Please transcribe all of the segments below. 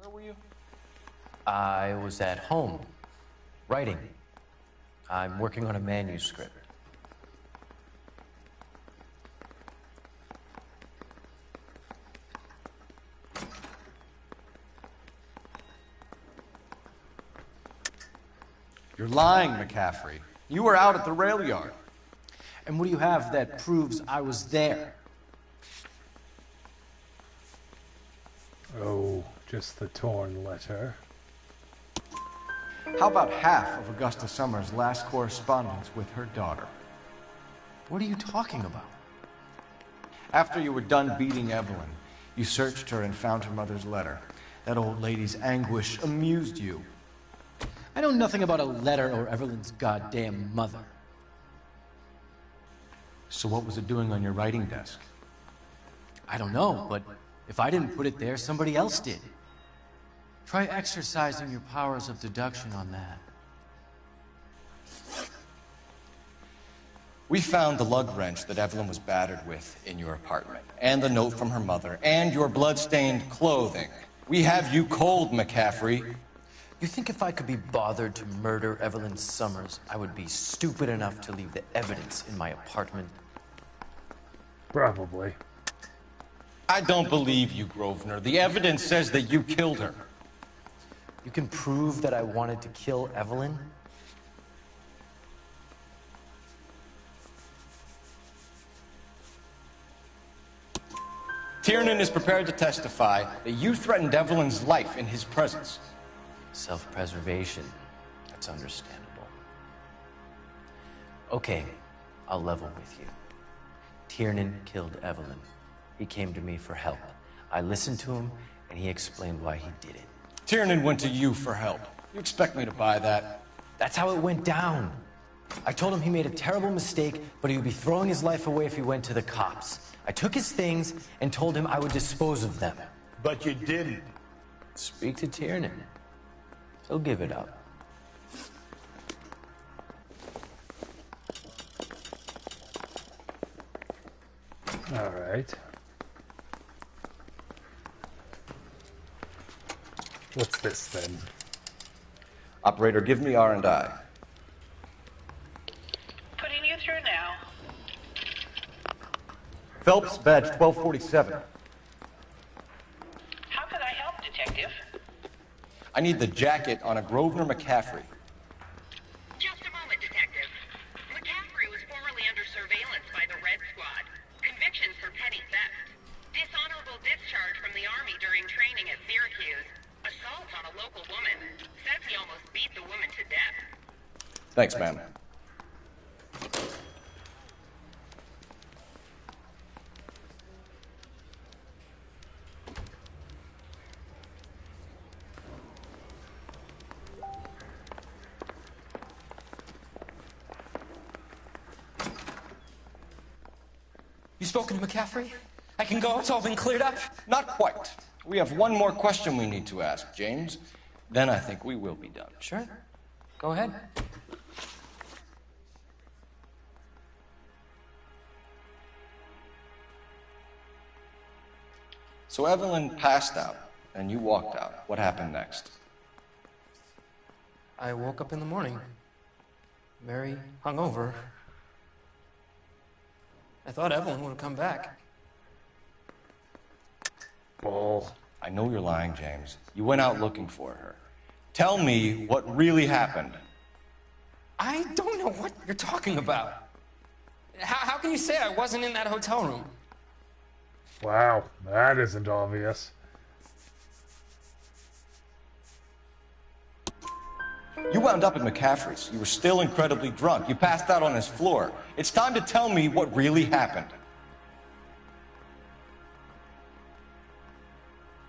Where were you? I was at home, writing. I'm working on a manuscript. You're lying, McCaffrey. You were out at the rail yard. And what do you have that proves I was there? Oh, just the torn letter. How about half of Augusta Summers' last correspondence with her daughter? What are you talking about? After you were done beating Evelyn, you searched her and found her mother's letter. That old lady's anguish amused you. I know nothing about a letter or Evelyn's goddamn mother. So what was it doing on your writing desk? I don't know, but if I didn't put it there, somebody else did. Try exercising your powers of deduction on that. We found the lug wrench that Evelyn was battered with in your apartment, and the note from her mother, and your blood-stained clothing. We have you cold, McCaffrey. You think if I could be bothered to murder Evelyn Summers, I would be stupid enough to leave the evidence in my apartment? Probably. I don't believe you, Grosvenor. The evidence says that you killed her. You can prove that I wanted to kill Evelyn? Tiernan is prepared to testify that you threatened Evelyn's life in his presence. Self-preservation. That's understandable. Okay, I'll level with you. Tiernan killed Evelyn. He came to me for help. I listened to him, and he explained why he did it. Tiernan went to you for help. You expect me to buy that? That's how it went down. I told him he made a terrible mistake, but he would be throwing his life away if he went to the cops. I took his things and told him I would dispose of them. But you didn't. Speak to Tiernan. He'll give it up. All right. What's this then? Operator, give me R&I. Putting you through now. Phelps, badge 1247. How could I help, Detective? I need the jacket on a Grosvenor McCaffrey. Just a moment, Detective. McCaffrey was formerly under surveillance by the Red Squad. Convictions for petty theft. Dishonorable discharge from the Army during training at Syracuse. Assault on a local woman. Says he almost beat the woman to death. Thanks, ma'am. You spoken to McCaffrey? I can go? It's all been cleared up? Not quite. We have one more question we need to ask, James. Then I think we will be done. Sure. Go ahead. So Evelyn passed out, and you walked out. What happened next? I woke up in the morning. Very hungover. I thought Evelyn would have come back. Bull. I know you're lying, James. You went out looking for her. Tell me what really happened. I don't know what you're talking about. How can you say I wasn't in that hotel room? Wow, that isn't obvious. You wound up at McCaffrey's. You were still incredibly drunk. You passed out on his floor. It's time to tell me what really happened.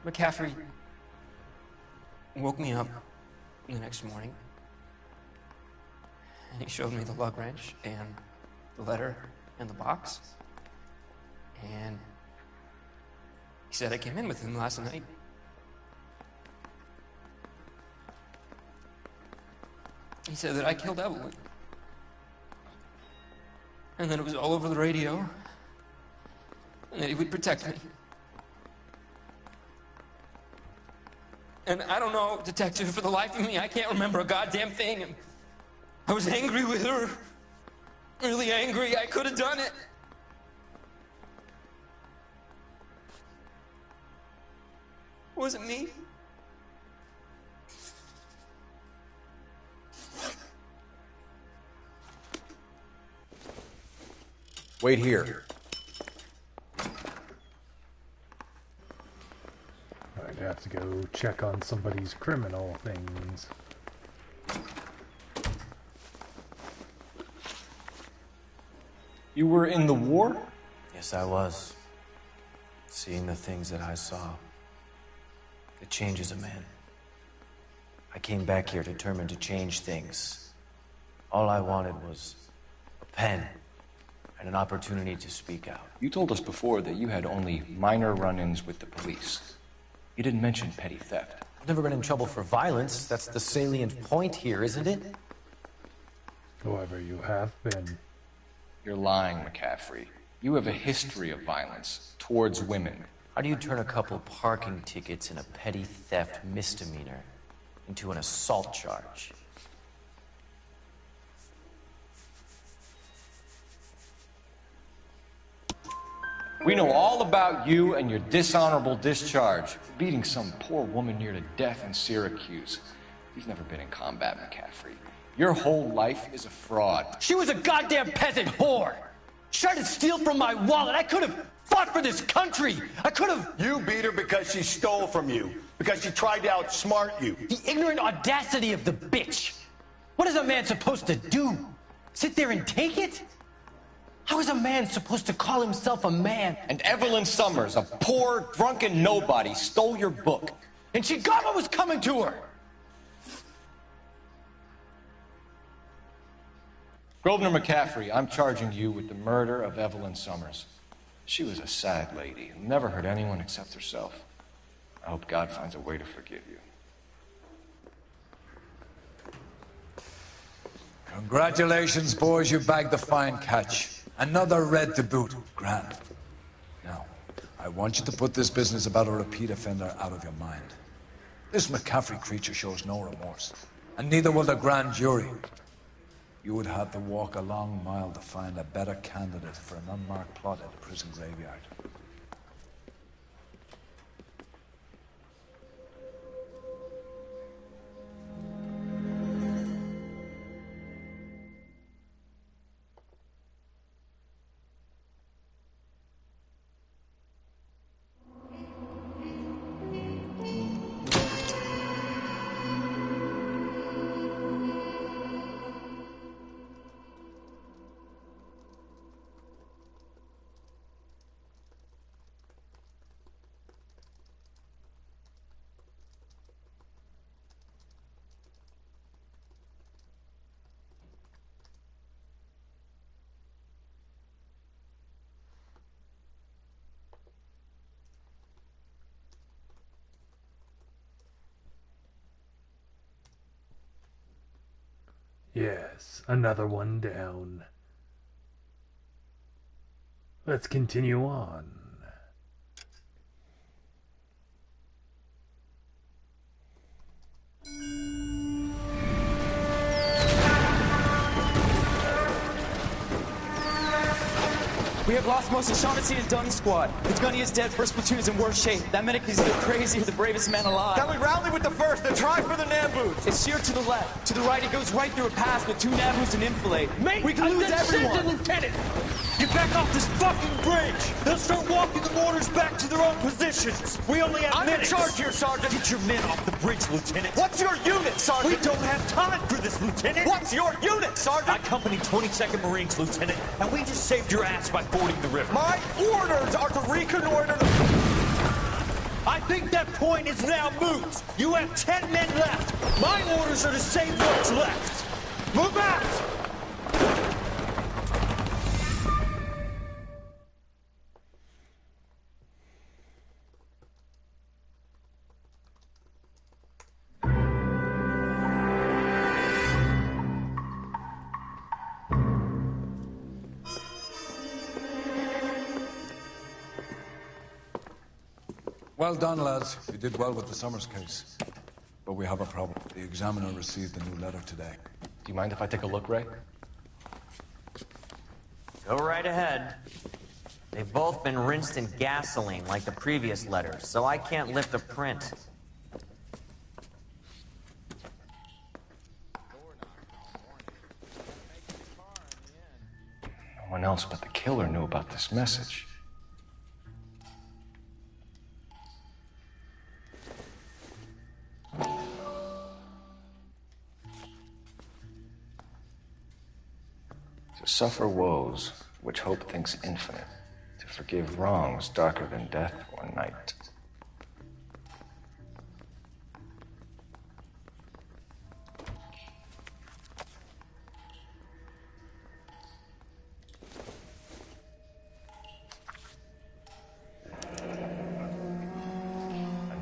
McCaffrey woke me up the next morning, and he showed me the lug wrench and the letter and the box, and he said I came in with him last night. He said that I killed Evelyn, and that it was all over the radio, and that he would protect me. And I don't know, Detective, for the life of me, I can't remember a goddamn thing. And I was angry with her. Really angry. I could have done it. It wasn't me. Wait here. I'd have to go check on somebody's criminal things. You were in the war? Yes, I was. Seeing the things that I saw, it changes a man. I came back here determined to change things. All I wanted was a pen and an opportunity to speak out. You told us before that you had only minor run-ins with the police. You didn't mention petty theft. I've never been in trouble for violence. That's the salient point here, isn't it? However, you have been. You're lying, McCaffrey. You have a history of violence towards women. How do you turn a couple parking tickets and a petty theft misdemeanor into an assault charge? We know all about you and your dishonorable discharge, beating some poor woman near to death in Syracuse. You've never been in combat, McCaffrey. Your whole life is a fraud. She was a goddamn peasant whore! She tried to steal from my wallet! I could have fought for this country! I could have... You beat her because she stole from you. Because she tried to outsmart you. The ignorant audacity of the bitch! What is a man supposed to do? Sit there and take it? How is a man supposed to call himself a man? And Evelyn Summers, a poor, drunken nobody, stole your book. And she got what was coming to her! Grosvenor McCaffrey, I'm charging you with the murder of Evelyn Summers. She was a sad lady who never hurt anyone except herself. I hope God finds a way to forgive you. Congratulations, boys, you bagged the fine catch. Another red to boot. Grand. Now, I want you to put this business about a repeat offender out of your mind. This McCaffrey creature shows no remorse, and neither will the grand jury. You would have to walk a long mile to find a better candidate for an unmarked plot at the prison graveyard. Yes, another one down. Let's continue on. We have lost most of Shaughnessy and Dunn's squad. The gunny is dead. First platoon is in worse shape. That medic is either crazy or the bravest man alive. Then we rally with the first and try for the Namboos. It's sheer to the left. To the right, it goes right through a pass with 2 Nabus and Enfilade. Mate, we can lose everyone. Lieutenant! Get back off this fucking bridge! They'll start walking the mortars back to their own positions! We only have minutes! I'm in charge here, Sergeant! Get your men off the bridge, Lieutenant! What's your unit, Sergeant? We don't have time for this, Lieutenant! What's your unit, Sergeant? My company, 22nd Marines, Lieutenant, and we just saved your ass by fording the river. My orders are to reconnoiter the... I think that point is now moot! You have 10 men left! My orders are to save what's left! Move out! Well done, lads. You did well with the Summers case. But we have a problem. The Examiner received a new letter today. Do you mind if I take a look, Ray? Go right ahead. They've both been rinsed in gasoline like the previous letters, so I can't lift a print. No one else but the killer knew about this message. To suffer woes which hope thinks infinite, to forgive wrongs darker than death or night.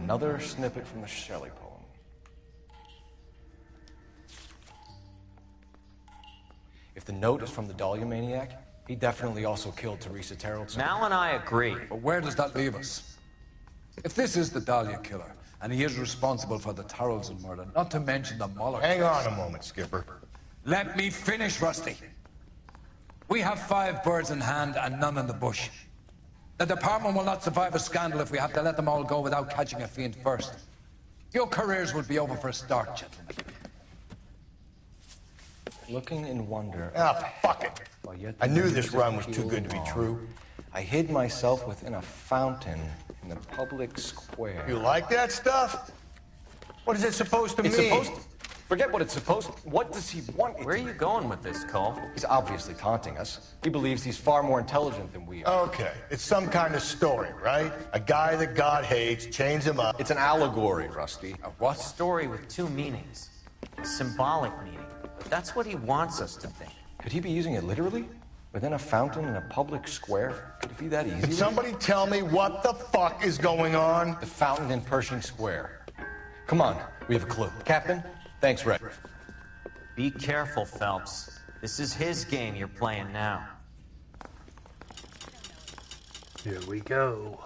Another snippet from the Shelley poem. If the note is from the Dahlia maniac, he definitely also killed Teresa Terrellson. Mal and I agree. But where does that leave us? If this is the Dahlia killer, and he is responsible for the Tarrelson murder, not to mention the Muller... Hang on a moment, Skipper. Let me finish, Rusty. We have 5 birds in hand and none in the bush. The department will not survive a scandal if we have to let them all go without catching a fiend first. Your careers will be over for a start, gentlemen. Looking in wonder... Ah, fuck it. I knew this run was too good to be true. I hid myself within a fountain in the public square. You like that stuff? What is it supposed to mean? Forget what it's supposed to... What does he want? Where are you going with this, Cole? He's obviously taunting us. He believes he's far more intelligent than we are. Okay, it's some kind of story, right? A guy that God hates, chains him up. It's an allegory, Rusty. A what? Story with 2 meanings. A symbolic meaning. But that's what he wants us to think. Could he be using it literally? Within a fountain in a public square? Could it be that easy? Can somebody tell me what the fuck is going on? The fountain in Pershing Square. Come on, we have a clue. Captain? Thanks, Red. Be careful, Phelps. This is his game you're playing now. Here we go.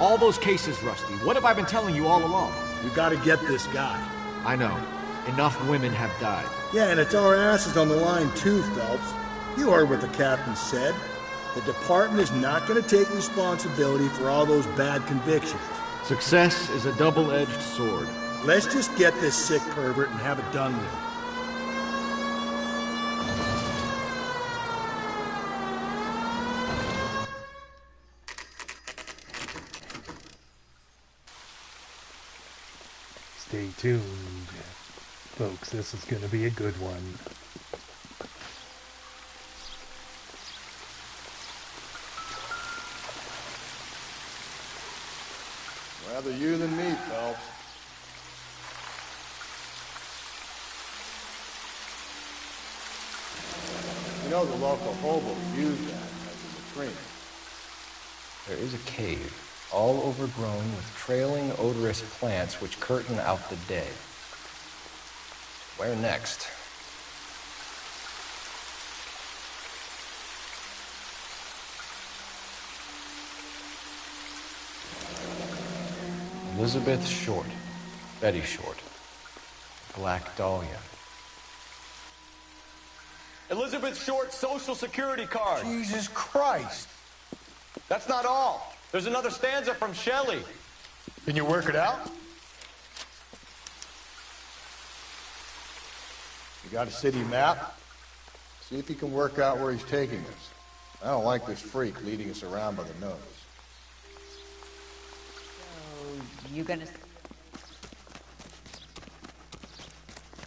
All those cases, Rusty. What have I been telling you all along? You gotta get this guy. I know. Enough women have died. Yeah, and it's our asses on the line too, Phelps. You heard what the captain said. The department is not gonna take responsibility for all those bad convictions. Success is a double-edged sword. Let's just get this sick pervert and have it done with. Stay tuned, folks. This is going to be a good one. Rather you than me, Phelps. You know the local hobos use that as a latrine. There is a cave, all overgrown with trailing, odorous plants which curtain out the day. Where next? Elizabeth Short, Betty Short, Black Dahlia. Elizabeth Short's Social Security card. Jesus Christ. That's not all. There's another stanza from Shelley. Can you work it out? You got a city map? See if you can work out where he's taking us. I don't like this freak leading us around by the nose. So, you gonna...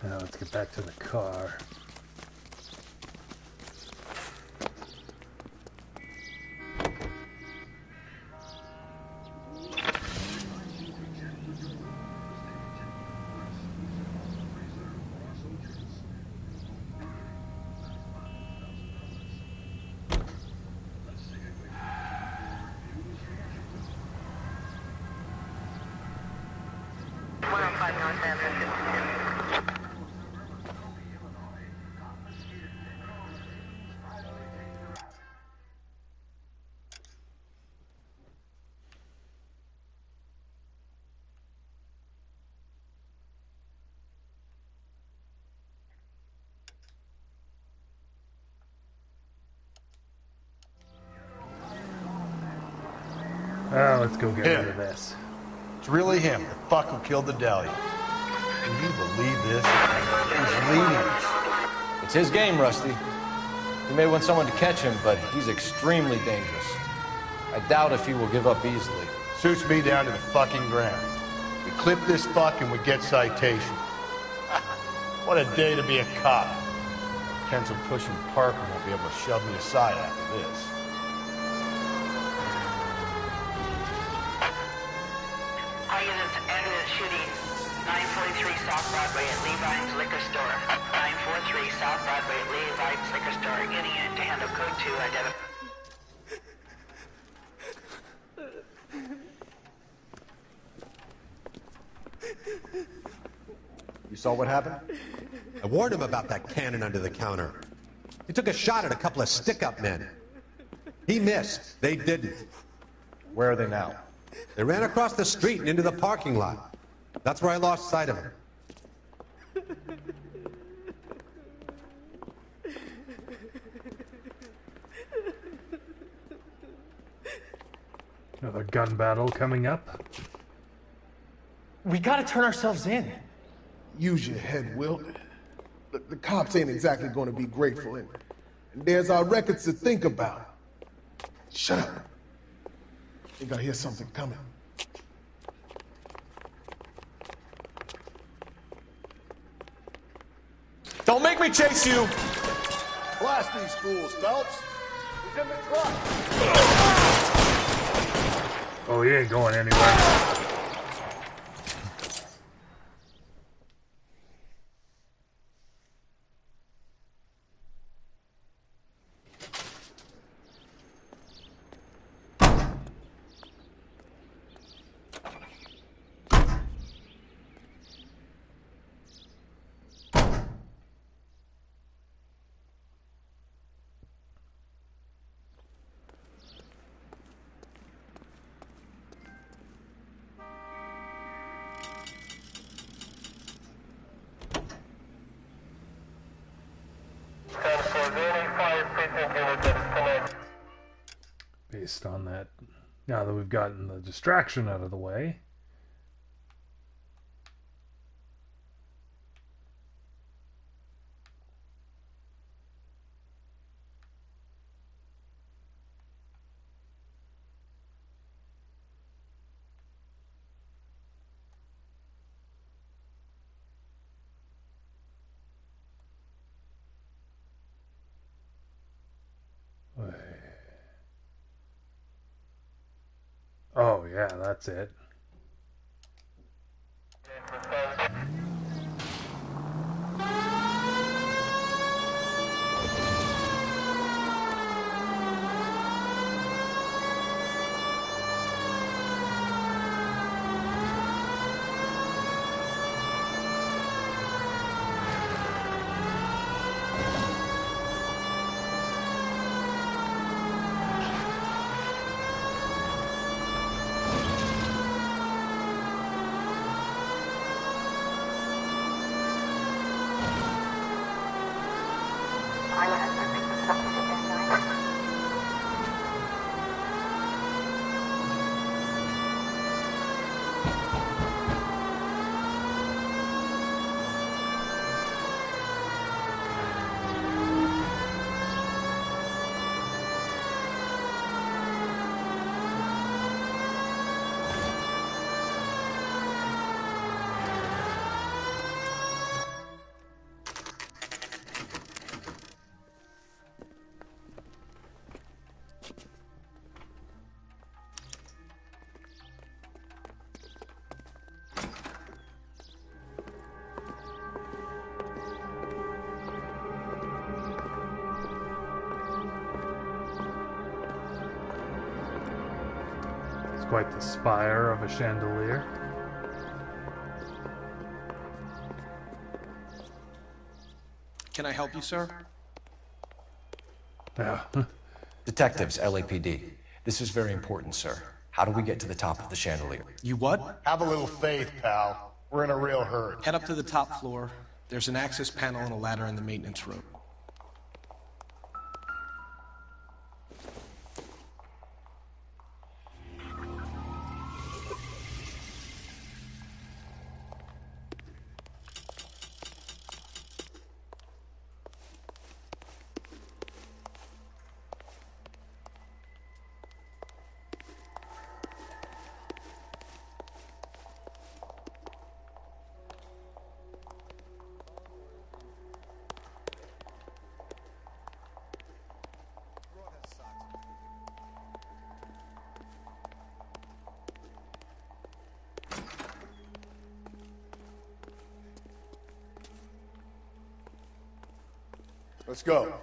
Now let's get back to the car. Let's go get rid of this. It's really him, the fuck who killed the deli. Can you believe this? He's leading us. It's his game, Rusty. He may want someone to catch him, but he's extremely dangerous. I doubt if he will give up easily. Suits me down to the fucking ground. We clip this fuck and we get citation. What a day to be a cop. Pencil pushing Parker won't be able to shove me aside after this. All units, evidence shooting 943 South Broadway at Levine's Liquor Store. 943 South Broadway at Levine's Liquor Store. Any unit to handle code 2 identify. You saw what happened? I warned him about that cannon under the counter. He took a shot at a couple of stick-up men. He missed. They didn't. Where are they now? They ran across the street and into the parking lot. That's where I lost sight of them. Another gun battle coming up. We gotta turn ourselves in. Use your head, Wilt. The cops ain't exactly going to be grateful, and there's our records to think about. Shut up. I think I hear something coming. Don't make me chase you! Blast these fools, Phelps. He's in the truck. Oh, he ain't going anywhere. Based on that, now that we've gotten the distraction out of the way. Oh, yeah, that's it. Quite the spire of a chandelier. Can I help you, sir? Yeah. Detectives, LAPD. This is very important, sir. How do we get to the top of the chandelier? You what? Have a little faith, pal. We're in a real hurry. Head up to the top floor. There's an access panel and a ladder in the maintenance room. Let's go.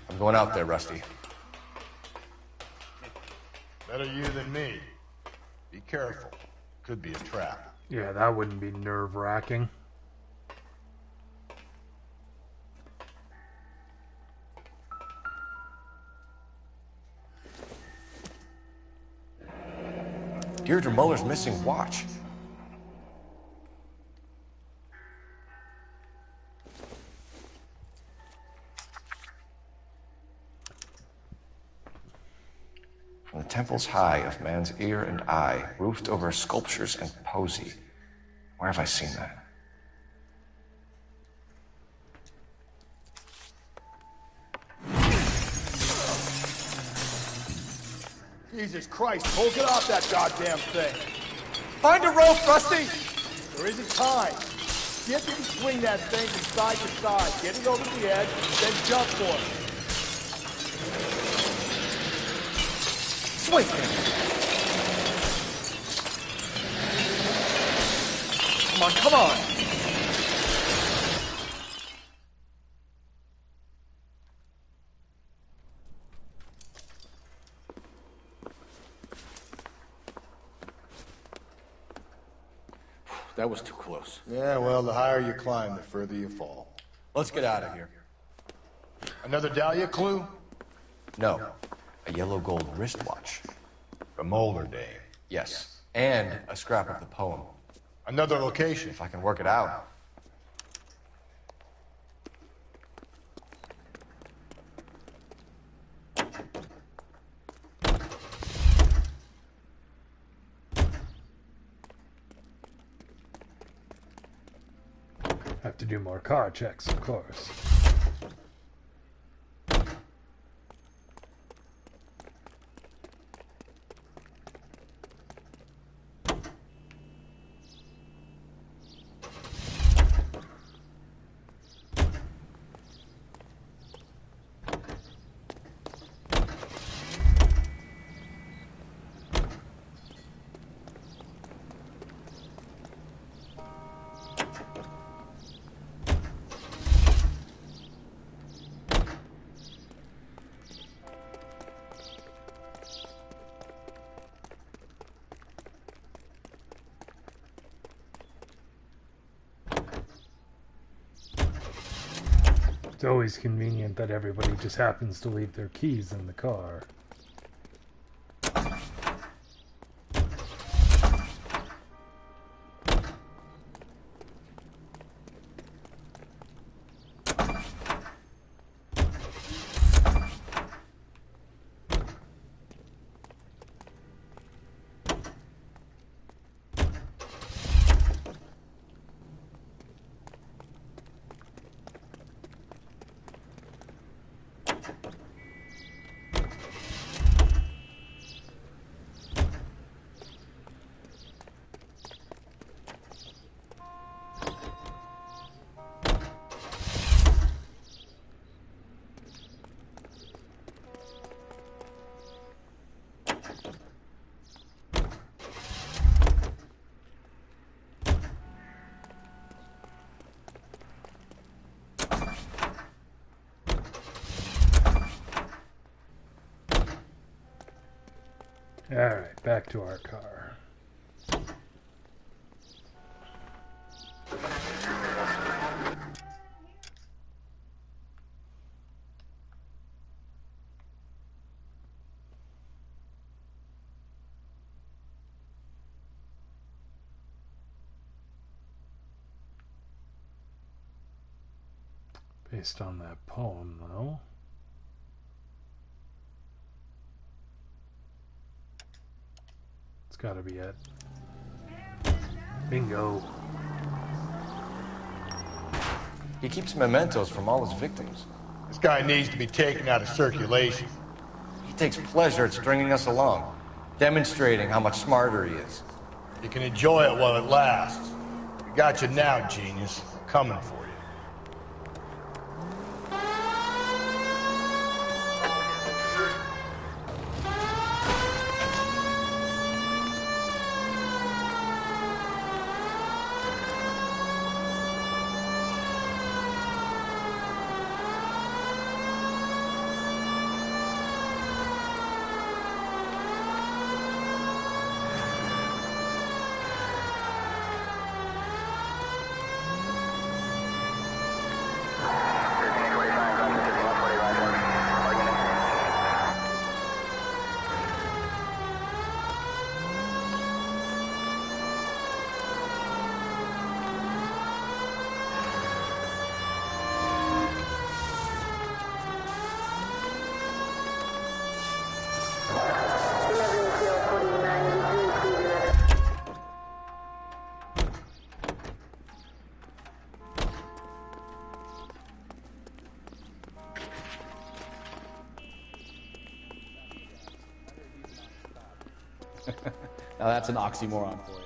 I'm going out there, Rusty. Better you than me. Be careful. Could be a trap. Yeah, that wouldn't be nerve-wracking. Deirdre Muller's missing watch. From the temples high of man's ear and eye, roofed over sculptures and poesy. Where have I seen that? Jesus Christ, hold it off that goddamn thing. Find a rope, Rusty! There isn't time. See if you can swing that thing from side to side. Get it over the edge, then jump for it. Swing! Come on, come on! That was too close. Yeah, well, the higher you climb, the further you fall. Let's get out of here. Another Dahlia clue? No. A yellow gold wristwatch. From Molder Day. Yes. And a scrap of the poem. Another location. If I can work it out. Have to do more car checks, of course. It's always convenient that everybody just happens to leave their keys in the car. Alright, back to our car. Based on that poem, though. It's gotta be it. Bingo. He keeps mementos from all his victims. This guy needs to be taken out of circulation. He takes pleasure at stringing us along, demonstrating how much smarter he is. You can enjoy it while it lasts. We got you now, genius. Coming for you. Now that's an oxymoron for you.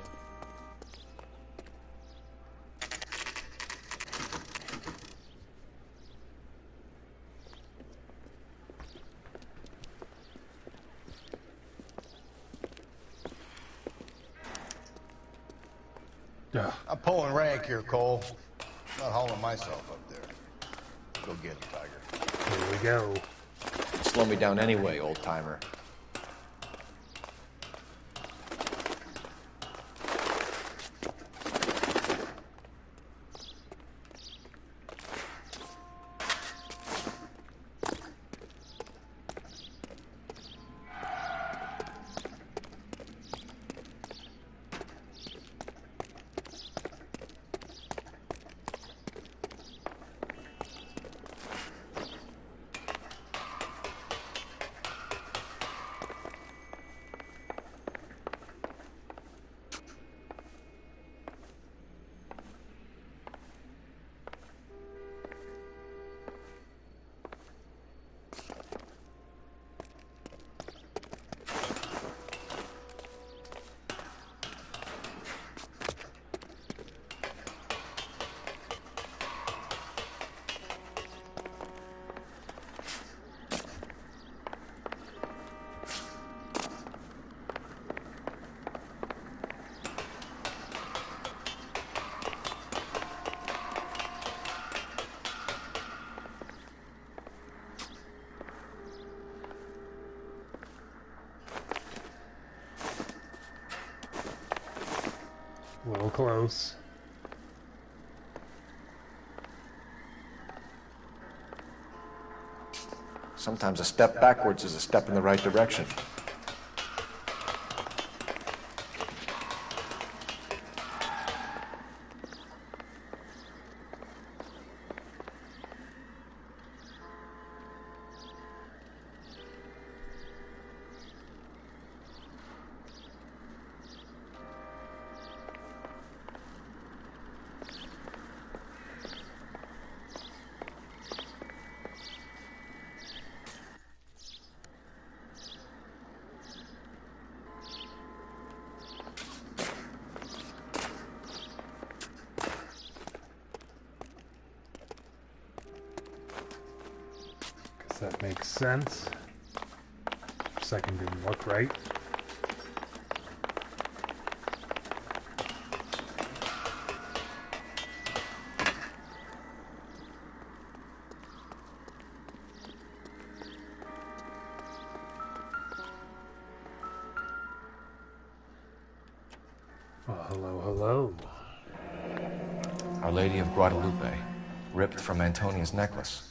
I'm pulling rank here, Cole. I'm not hauling myself up there. Go get him, Tiger. Here we go. Slow me down anyway, old timer. A little close. Sometimes a step backwards is a step in the right direction. That makes sense. Second didn't look right. Well, hello, hello. Our Lady of Guadalupe, ripped from Antonia's necklace.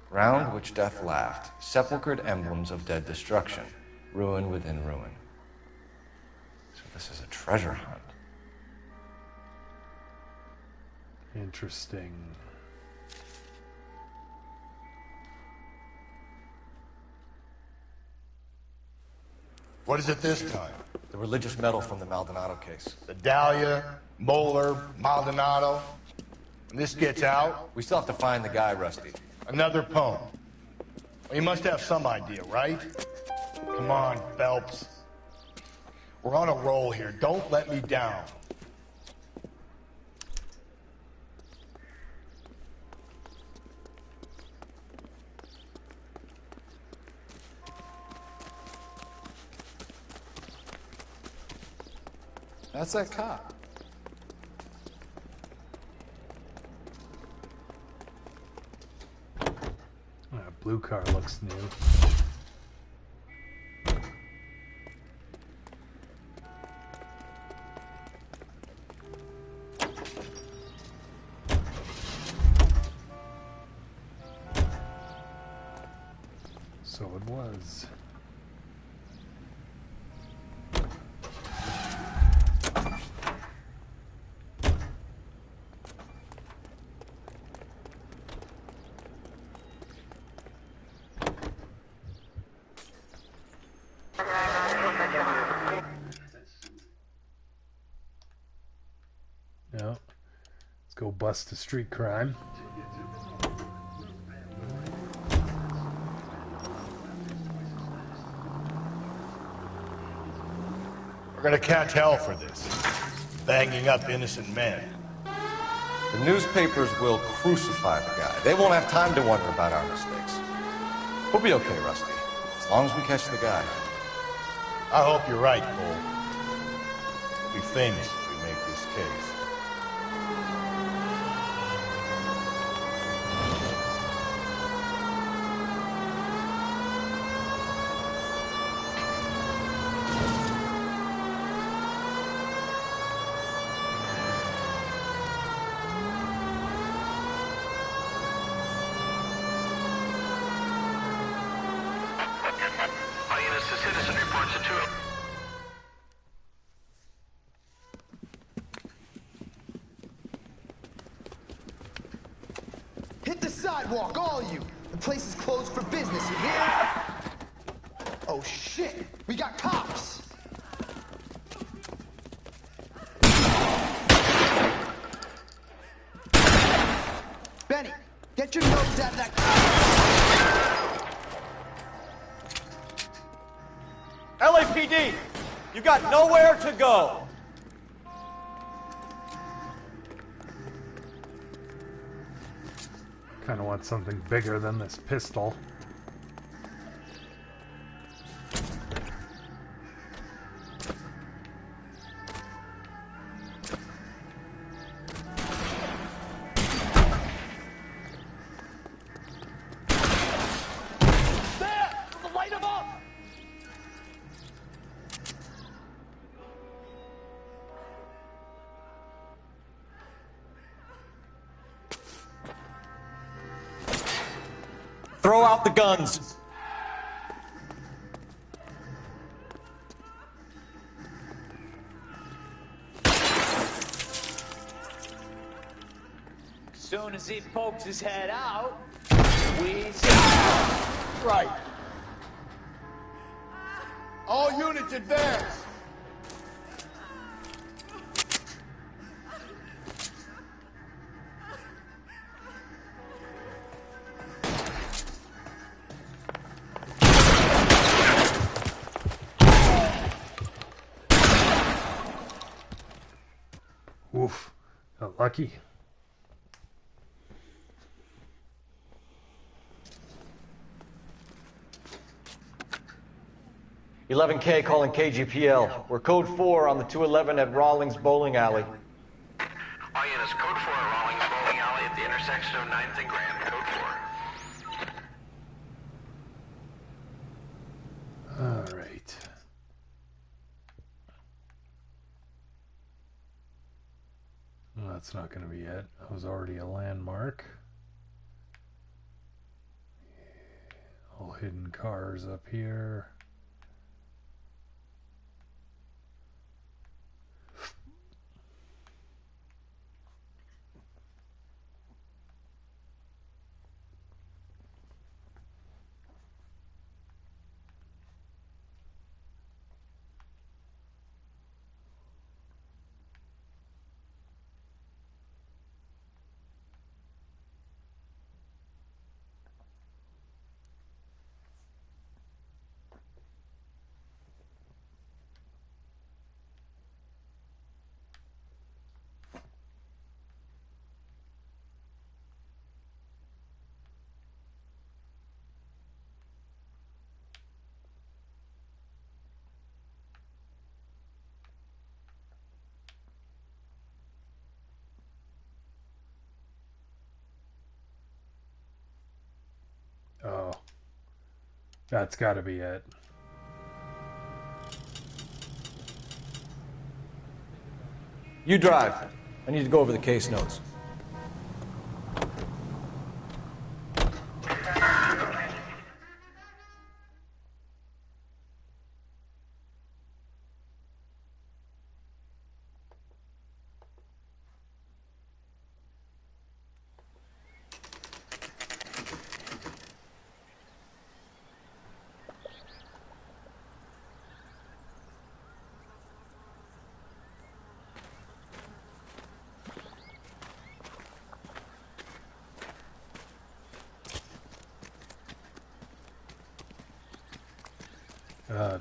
Round which death laughed, sepulchred emblems of dead destruction, ruin within ruin. So this is a treasure hunt. Interesting. What is it this time? The religious medal from the Maldonado case. The Dahlia, Moeller, Maldonado. When this gets out... We still have to find the guy, Rusty. Another poem. Well, you must have some idea, right? Come on, Phelps. We're on a roll here. Don't let me down. That's that cop. That blue car looks new. So it was. go bust a street crime. We're gonna catch hell for this. Banging up innocent men. The newspapers will crucify the guy. They won't have time to wonder about our mistakes. We'll be okay, Rusty, as long as we catch the guy. I hope you're right, Cole. We'll be famous if we make this case. Hit the sidewalk, all you! The place is closed for business, you hear? Oh shit! We got cops! Benny, get your nose out of that car! LAPD, you got nowhere to go. Kind of want something bigger than this pistol. Light him up! Throw out the guns. Soon as he pokes his head out, we... Right. All units advance. Oof. Got lucky. $11K calling KGPL. We're code 4 on the 211 at Rawlings Bowling Alley. All units, code 4 at Rawlings Bowling Alley at the intersection of 9th and Grand. Code 4. All right. Well, that's not going to be it. That was already a landmark. All hidden cars up here. Oh, that's got to be it. You drive. I need to go over the case notes.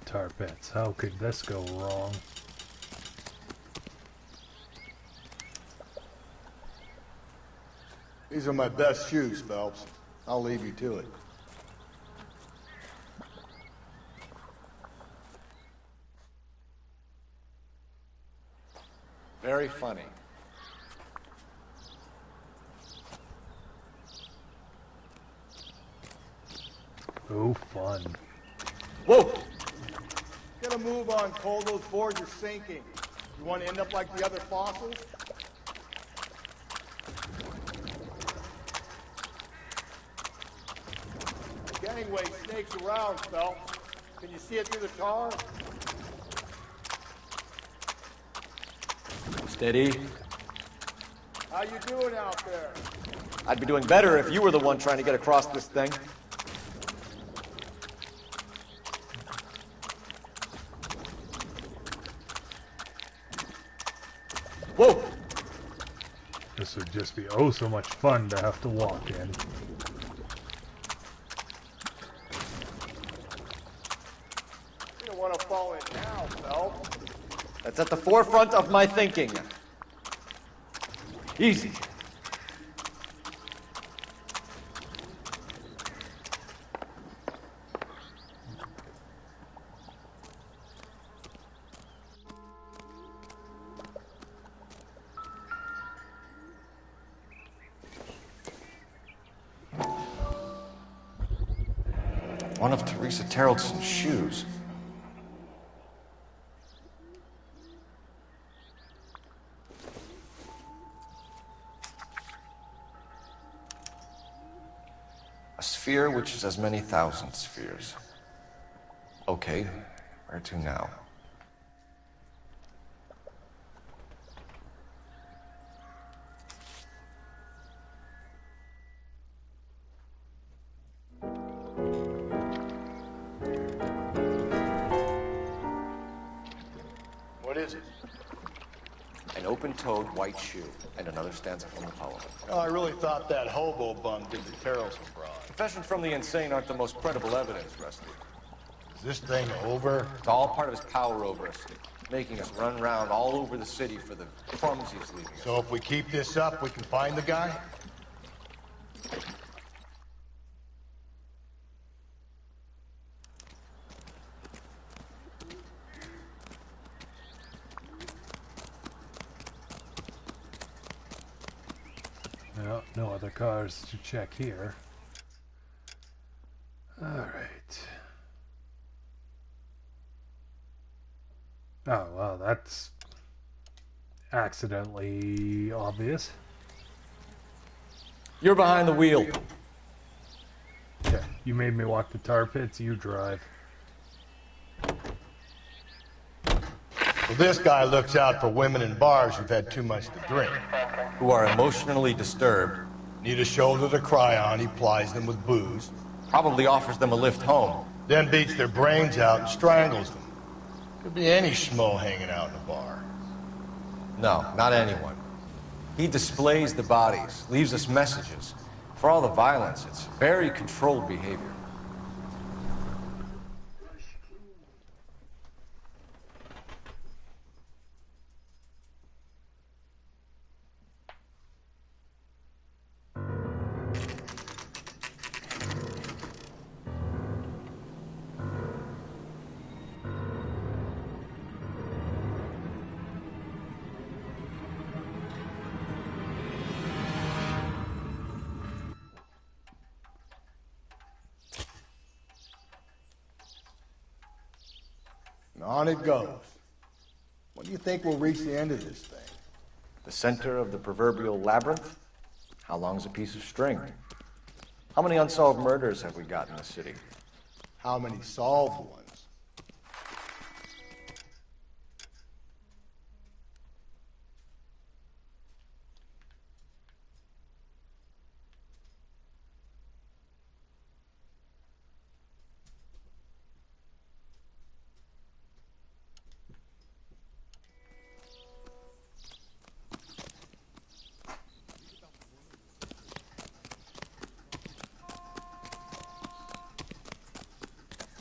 Tar pits. How could this go wrong? These are my best shoes, Phelps. I'll leave you to it. Very funny. Oh, fun. Whoa! Get a move on, Cole. Those boards are sinking. You want to end up like the other fossils? The gangway snakes around, Phelps. Can you see it through the tar? Steady. How you doing out there? I'd be doing better if you were the one trying to get across this thing. Whoa! This would just be oh so much fun to have to walk in. You don't want to fall in now, Phelps. That's at the forefront of my thinking. Easy. One of Teresa Terreldson's shoes. A sphere which is as many thousand spheres. Okay, where to now? What is it? An open-toed white shoe, and another stanza from the poem. Oh, I really thought that hobo bum did the Terrelson broad. Confessions from the insane aren't the most credible evidence, Rusty. Is this thing over? It's all part of his power over us, making us run around all over the city for the crumbs he's leaving us. So if we keep this up, we can find the guy? No, no other cars to check here. Alright. Oh, well, that's accidentally obvious. You're behind the wheel. Yeah, you made me walk the tar pits, you drive. Well, this guy looks out for women in bars who've had too much to drink. Who are emotionally disturbed. Need a shoulder to cry on, he plies them with booze. Probably offers them a lift home. Then beats their brains out and strangles them. Could be any schmo hanging out in a bar. No, not anyone. He displays the bodies, leaves us messages. For all the violence, it's very controlled behavior. And on it goes. When do you think we'll reach the end of this thing? The center of the proverbial labyrinth? How long's a piece of string? How many unsolved murders have we got in the city? How many solved ones?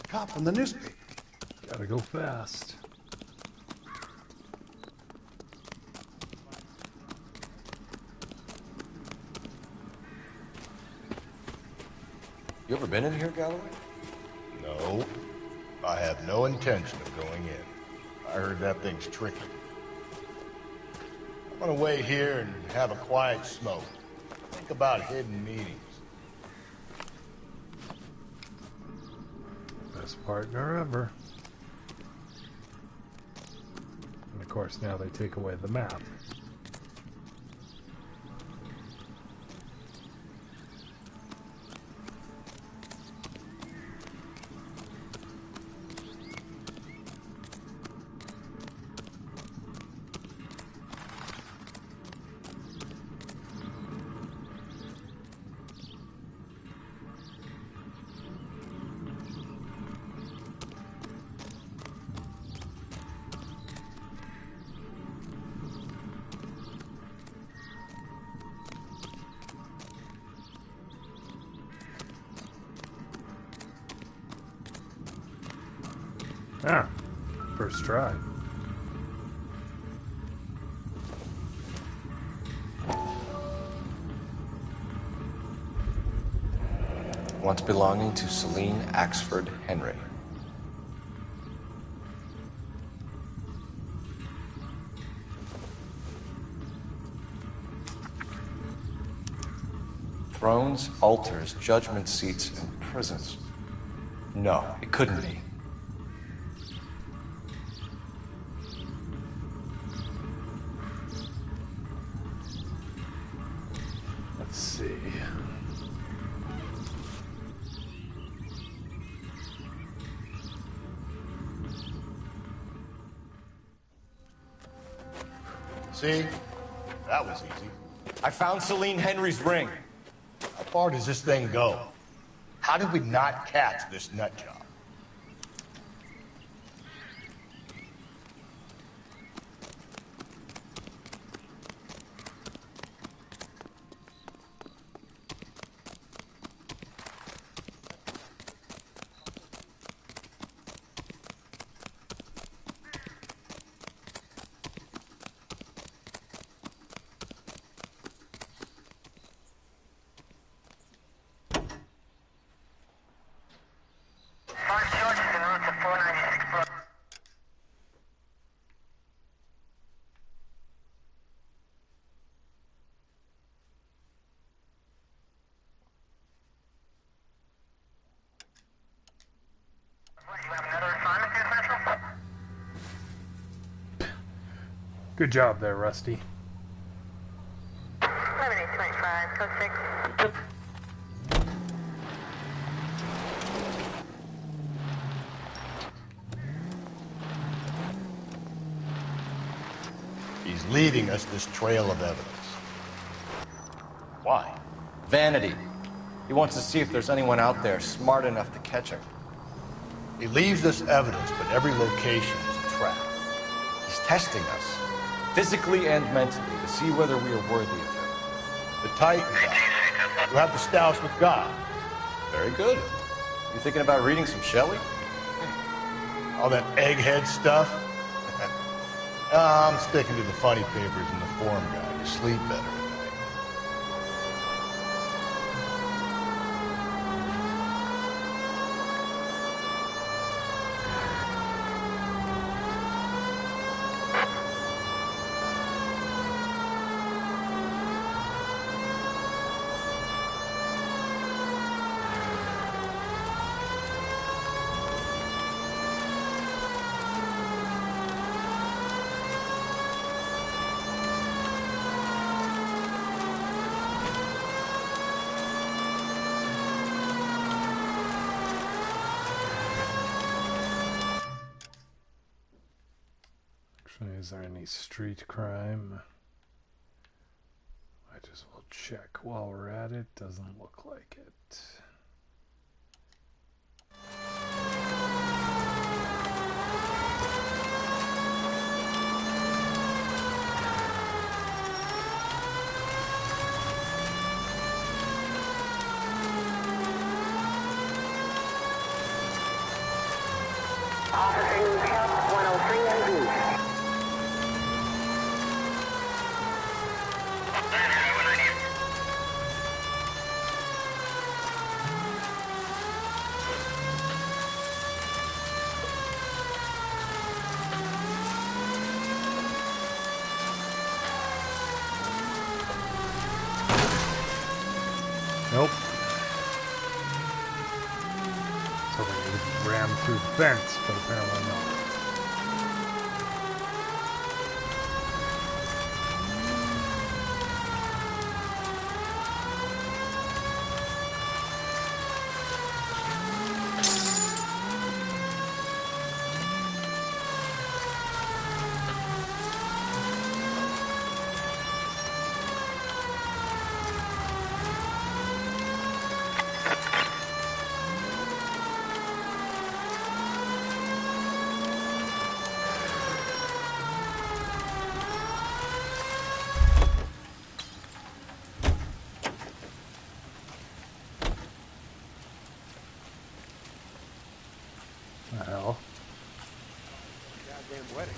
Cop from the newspaper. Gotta go fast. You ever been in here, Galloway? No. I have no intention of going in. I heard that thing's tricky. I'm gonna wait here and have a quiet smoke. Think about hidden meetings. Best partner ever. And of course now they take away the map. Ah, first try. Once belonging to Celine Axford Henry. Thrones, altars, judgment seats, and prisons. No, it couldn't be. Let's see. See? That was easy. I found Celine Henry's ring. How far does this thing go? How did we not catch this nut job? Good job there, Rusty. 7825, code 6. He's leaving us this trail of evidence. Why? Vanity. He wants to see if there's anyone out there smart enough to catch him. He leaves us evidence, but every location is a trap. He's testing us, physically and mentally, to see whether we are worthy of him. The Titans who have the stoush with God. Very good. You thinking about reading some Shelley? All that egghead stuff? I'm sticking to the funny papers and the form guide. You sleep better at night. Is there any street crime? I just will check while we're at it. Doesn't look like it. Officer Nope. So they would ram through the fence, but apparently not. The hell? Goddamn wedding.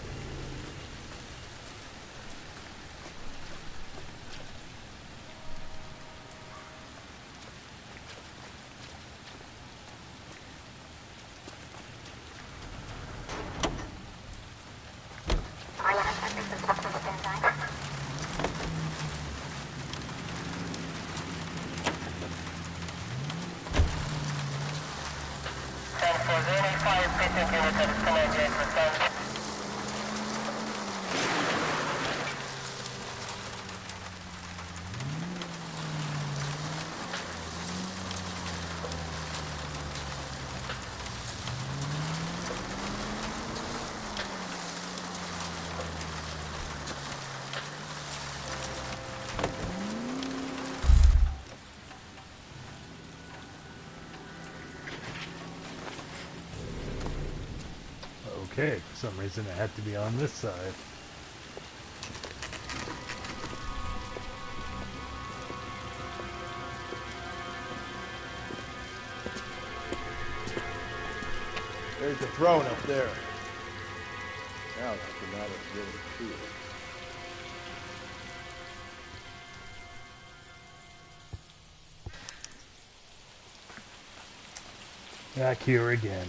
Okay, for some reason it had to be on this side. There's the throne up there. Now it's just a matter of getting to it. Back here again.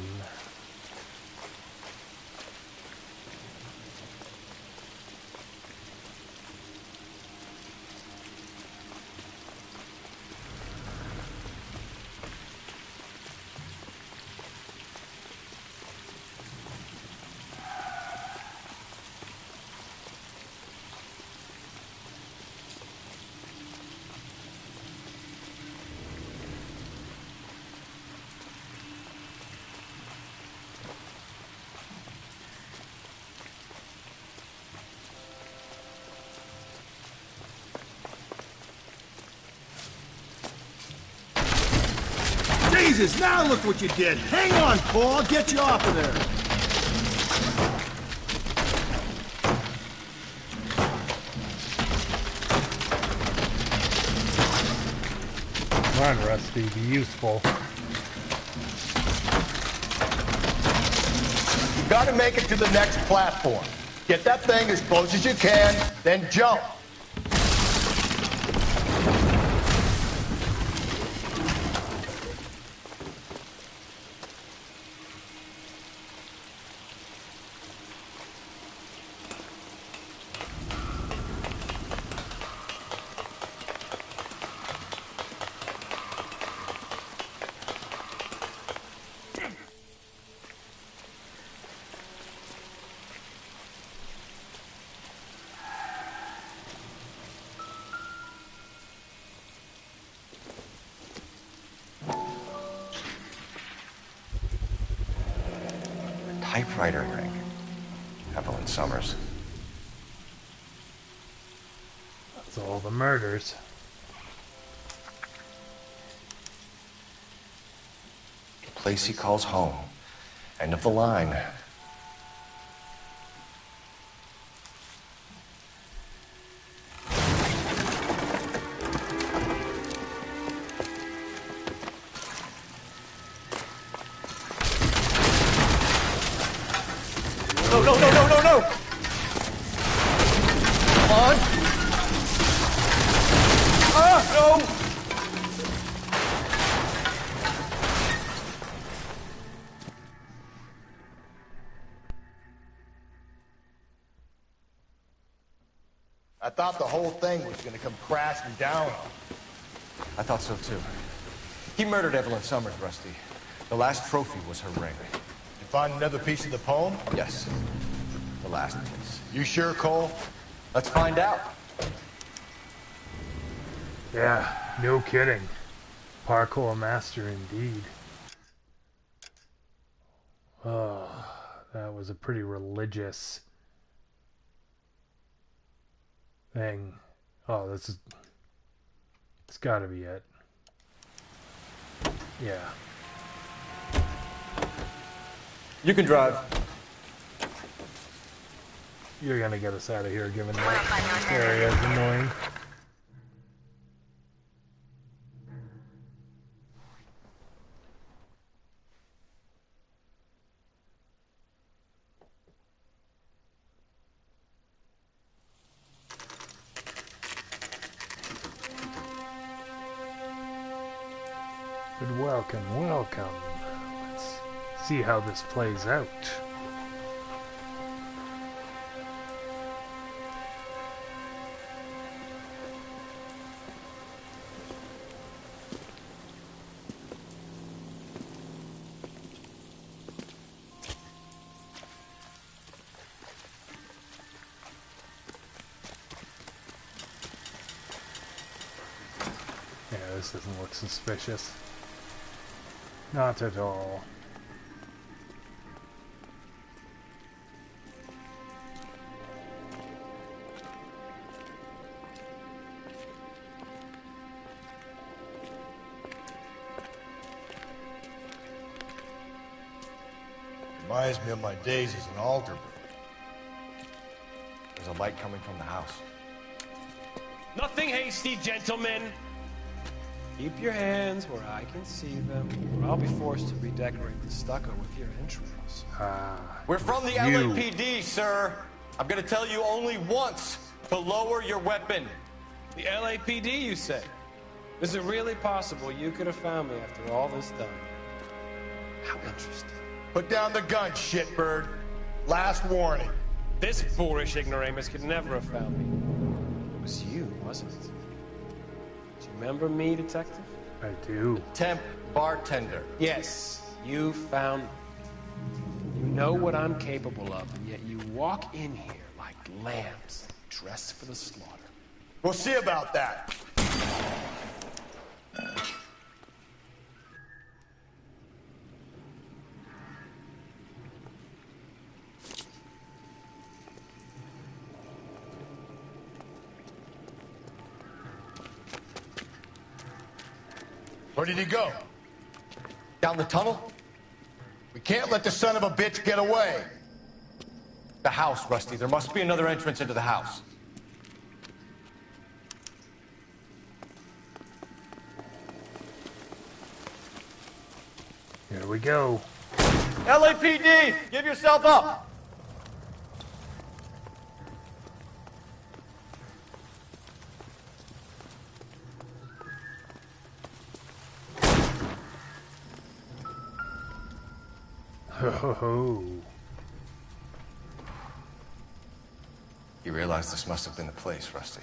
Jesus, now look what you did. Hang on, Paul. I'll get you off of there. Come on, Rusty, be useful. You gotta make it to the next platform. Get that thing as close as you can, then jump. Typewriter ring. Evelyn Summers. That's all the murders. The place he calls home. End of the line. No, no, no, no, no, no! Come on! Ah, no! I thought the whole thing was gonna come crashing down on me. I thought so too. He murdered Evelyn Summers, Rusty. The last trophy was her ring. You find another piece of the poem? Yes. The last piece. You sure, Cole? Let's find out. Yeah, no kidding. Parkour master indeed. Oh, that was a pretty religious thing. Oh, this is... It's gotta be it. Yeah. You can drive. You're gonna get us out of here, given that area is annoying. But welcome, welcome. Let's see how this plays out. Yeah, this doesn't look suspicious. Not at all. Reminds me of my days as an altar boy. There's a light coming from the house. Nothing hasty, gentlemen. Keep your hands where I can see them, or I'll be forced to redecorate the stucco with your entrails. We're from the LAPD, sir. I'm gonna tell you only once to lower your weapon. The LAPD, you say? Is it really possible you could have found me after all this time? How interesting. Put down the gun, shitbird. Last warning. This boorish ignoramus could never have found me. It was you, wasn't it? Do you remember me, Detective? I do. Temp bartender. Yes, you found me. You know what I'm capable of, and yet you walk in here like lambs, dressed for the slaughter. We'll see about that. Where did he go? Down the tunnel? We can't let the son of a bitch get away. The house, Rusty. There must be another entrance into the house. Here we go. LAPD! Give yourself up! Ho ho ho. You realize this must have been the place, Rusty.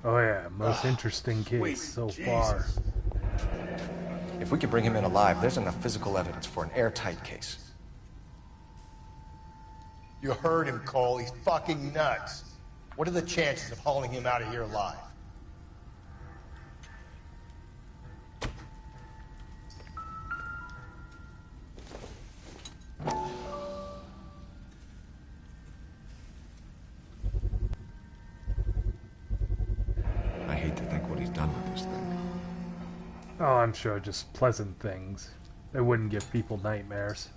Oh yeah, most interesting case so far. If we can bring him in alive, there's enough physical evidence for an airtight case. You heard him, Cole. He's fucking nuts. What are the chances of hauling him out of here alive? I hate to think what he's done with this thing. Oh, I'm sure just pleasant things. They wouldn't give people nightmares.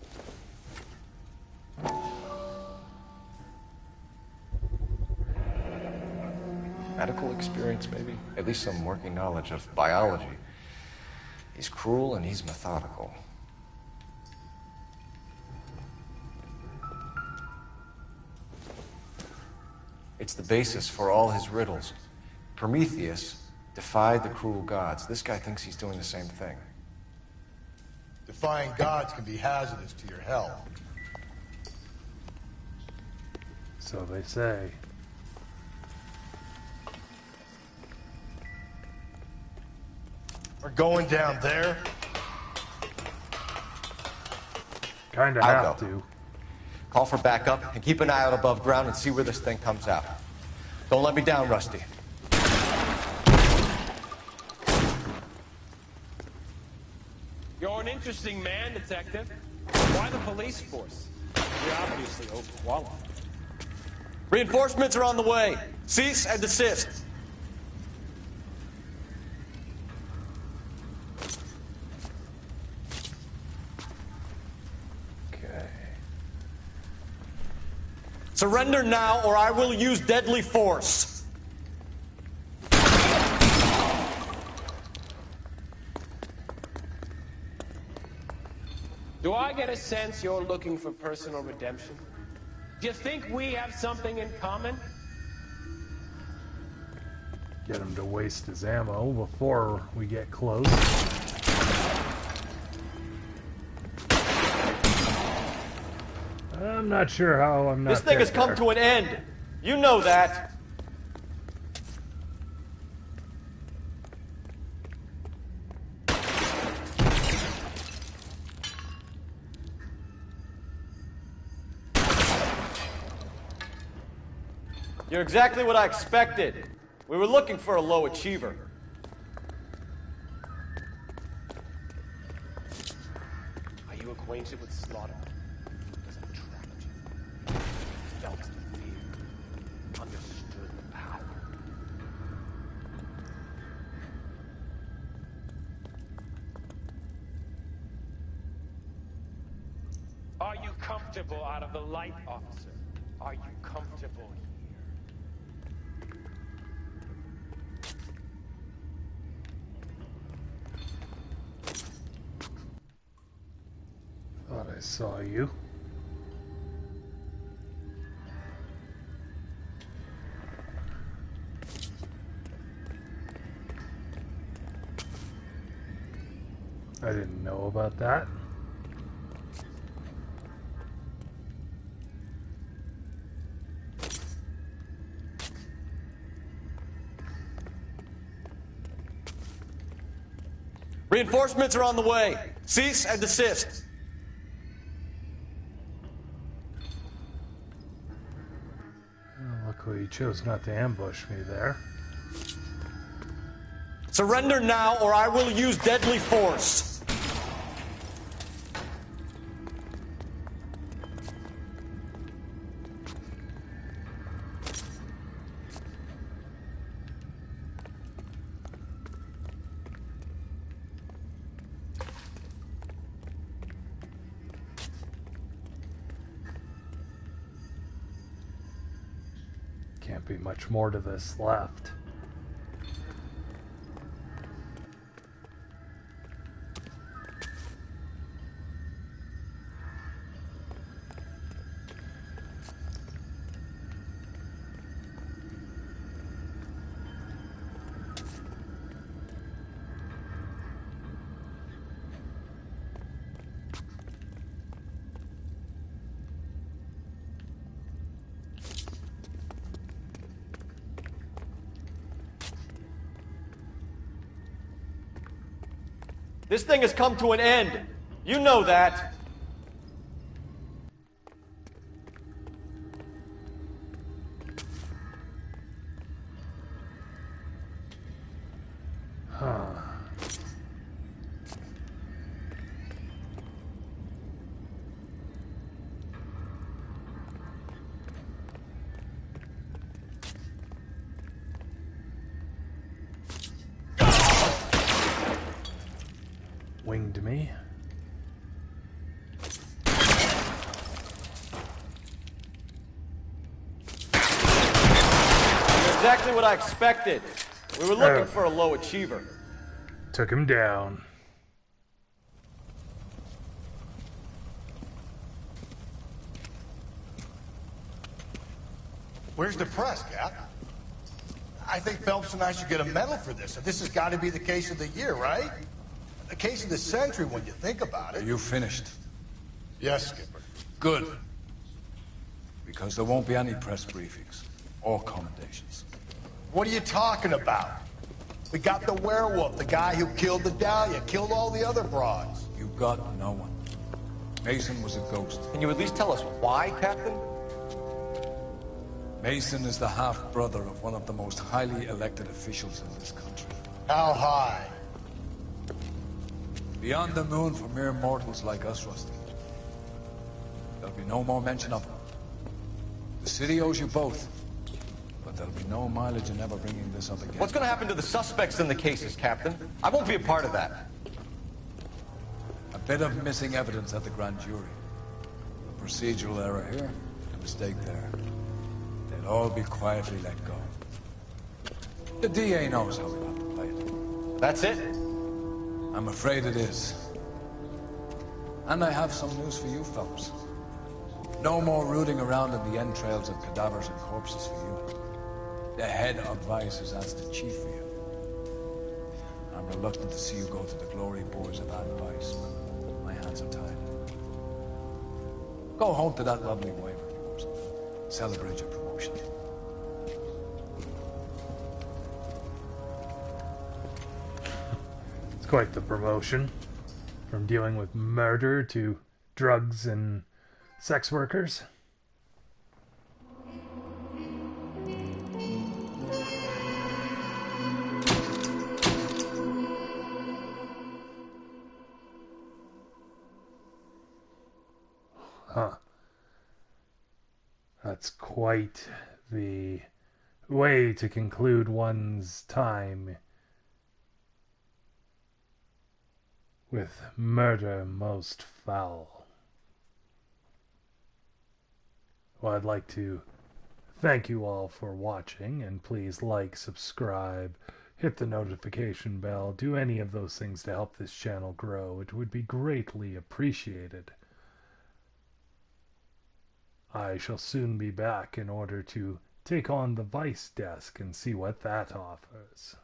Medical experience, maybe? At least some working knowledge of biology. He's cruel and he's methodical. It's the basis for all his riddles. Prometheus defied the cruel gods. This guy thinks he's doing the same thing. Defying gods can be hazardous to your health. So they say. We're going down there. Kinda I'll have go. to. Call for backup and keep an eye out above ground and see where this thing comes out. Don't let me down, Rusty. You're an interesting man, Detective. Why the police force? You're obviously overqualified. Reinforcements are on the way. Cease and desist. Okay. Surrender now or I will use deadly force. Do I get a sense you're looking for personal redemption? Do you think we have something in common? Get him to waste his ammo before we get close. I'm not sure how I'm not. This thing has come there. to an end. You know that. You're exactly what I expected. We were looking for a low achiever. Are you acquainted with slaughter? It was a tragedy. Felt the fear. Understood the power. Are you comfortable out of the light, officer? Are you comfortable here? Thought I saw you. I didn't know about that. Reinforcements are on the way. Cease and desist. Luckily, you chose not to ambush me there. Surrender now or I will use deadly force. Can't be much more to this left. This thing has come to an end. You know that. Huh. Winged me. You're exactly what I expected. We were looking for a low achiever. Took him down. Where's the press, Cap? I think Phelps and I should get a medal for this. This has got to be the case of the year, right? The case of the century when you think about it. Are you finished? Yes, Skipper. Good. Because there won't be any press briefings or commendations. What are you talking about? We got the werewolf, the guy who killed the Dahlia, killed all the other broads. You got no one. Mason was a ghost. Can you at least tell us why, Captain? Mason is the half-brother of one of the most highly elected officials in this country. How high? Beyond the moon for mere mortals like us, Rusty. There'll be no more mention of him. The city owes you both. But there'll be no mileage in ever bringing this up again. What's going to happen to the suspects in the cases, Captain? I won't be a part of that. A bit of missing evidence at the grand jury. A procedural error here, a mistake there. They'll all be quietly let go. The DA knows how we have to play it. That's it? I'm afraid it is. And I have some news for you, Phelps. No more rooting around in the entrails of cadavers and corpses for you. The head of Vice has asked the chief for you. I'm reluctant to see you go to the glory boards of advice, but my hands are tied. Go home to that lovely wife of yours. Celebrate your promotion. It's quite the promotion. From dealing with murder to drugs and sex workers. Huh. That's quite the way to conclude one's time with murder most foul. Well, I'd like to thank you all for watching, and please like, subscribe, hit the notification bell, do any of those things to help this channel grow. It would be greatly appreciated. I shall soon be back in order to take on the Vice desk and see what that offers.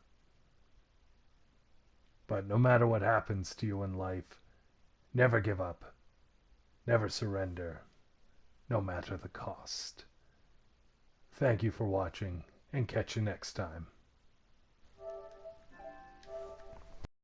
But no matter what happens to you in life, never give up, never surrender, no matter the cost. Thank you for watching, and catch you next time.